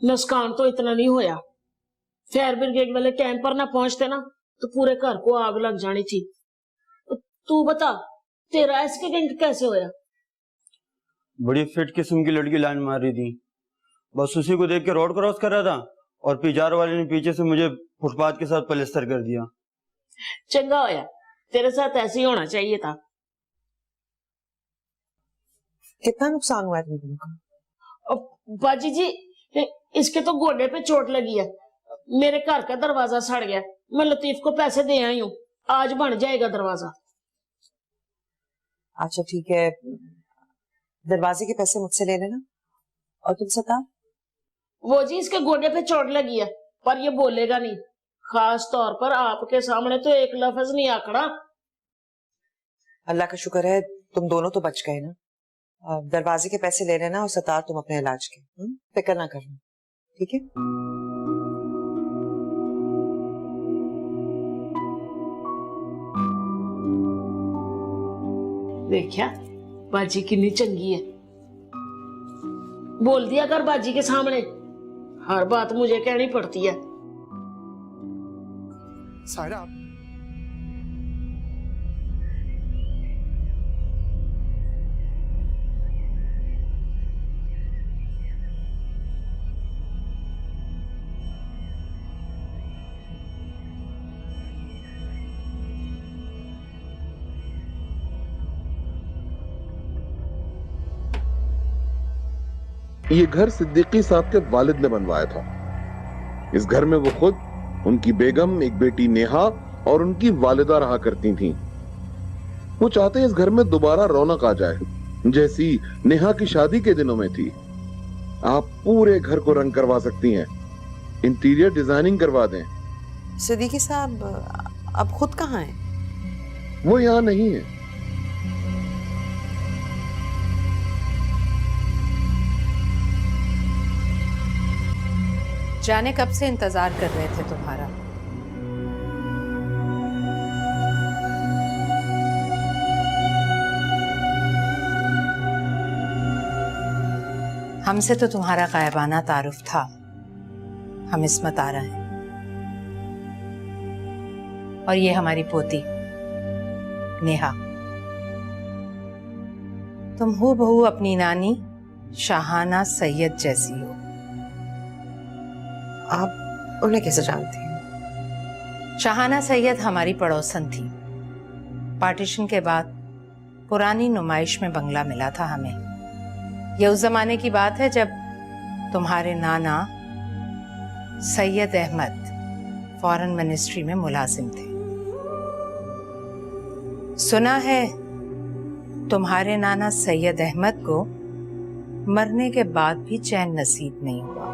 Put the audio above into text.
नुकसान तो इतना नहीं होया। फायर ब्रिगेड वाले कैंप पर ना पहुंचते ना तो पूरे घर को आग लग जानी थी। तू बता तेरा एक्सीडेंट कैसे होया? बड़ी फिट किस्म की लड़की लाइन मार रही थी, बस उसी को देख के रोड क्रॉस कर रहा था और पीछे वाले ने पीछे से मुझे फुटपाथ के साथ पलस्तर कर दिया। चंगा होया, तेरे साथ ऐसे ही होना चाहिए था। कितना नुकसान हुआ है तुम दोनों का? बाजी जी, इसके तो गोडे पे चोट लगी है, मेरे घर का दरवाजा सड़ गया, मैं लतीफ को पैसे दे आई हूँ, आज बन जाएगा दरवाजा। अच्छा ठीक है, दरवाजे के पैसे मुझसे ले लेना। और तुम सता? वो जी इसके गोडे पे चोट लगी है पर ये बोलेगा नहीं, खास तौर पर आपके सामने तो एक लफ्ज नहीं आखड़ा। अल्लाह का शुक्र है तुम दोनों तो बच गए ना। दरवाजे के पैसे ले लेना और सतार तुम अपने इलाज के, फिक्र ना करना, ठीक है? देखा बाजी कितनी चंगी है, बोल दिया कर बाजी के सामने, हर बात मुझे कहनी पड़ती है। सायरा, ये घर सिद्दीकी साहब के वालिद ने बनवाया था। इस घर में वो खुद, उनकी बेगम, एक बेटी नेहा और उनकी वालिदा रहा करती थीं। वो चाहते इस घर में दोबारा रौनक आ जाए, जैसी नेहा की शादी के दिनों में थी। आप पूरे घर को रंग करवा सकती हैं, इंटीरियर डिजाइनिंग करवा दें। सिद्दीकी साहब अब खुद कहाँ हैं? वो यहाँ नहीं है। जाने कब से इंतजार कर रहे थे तुम्हारा। हमसे तो तुम्हारा गायबाना तारुफ था, हम इस्मत आ रहे हैं। और ये हमारी पोती नेहा, तुम हूबहू अपनी नानी शाहाना सैयद जैसी हो। आप उन्हें कैसे जानती हैं? शाहाना सैयद हमारी पड़ोसन थी। पार्टीशन के बाद पुरानी नुमाइश में बंगला मिला था हमें। यह उस जमाने की बात है जब तुम्हारे नाना सैयद अहमद फॉरेन मिनिस्ट्री में मुलाजिम थे। सुना है तुम्हारे नाना सैयद अहमद को मरने के बाद भी चैन नसीब नहीं हुआ।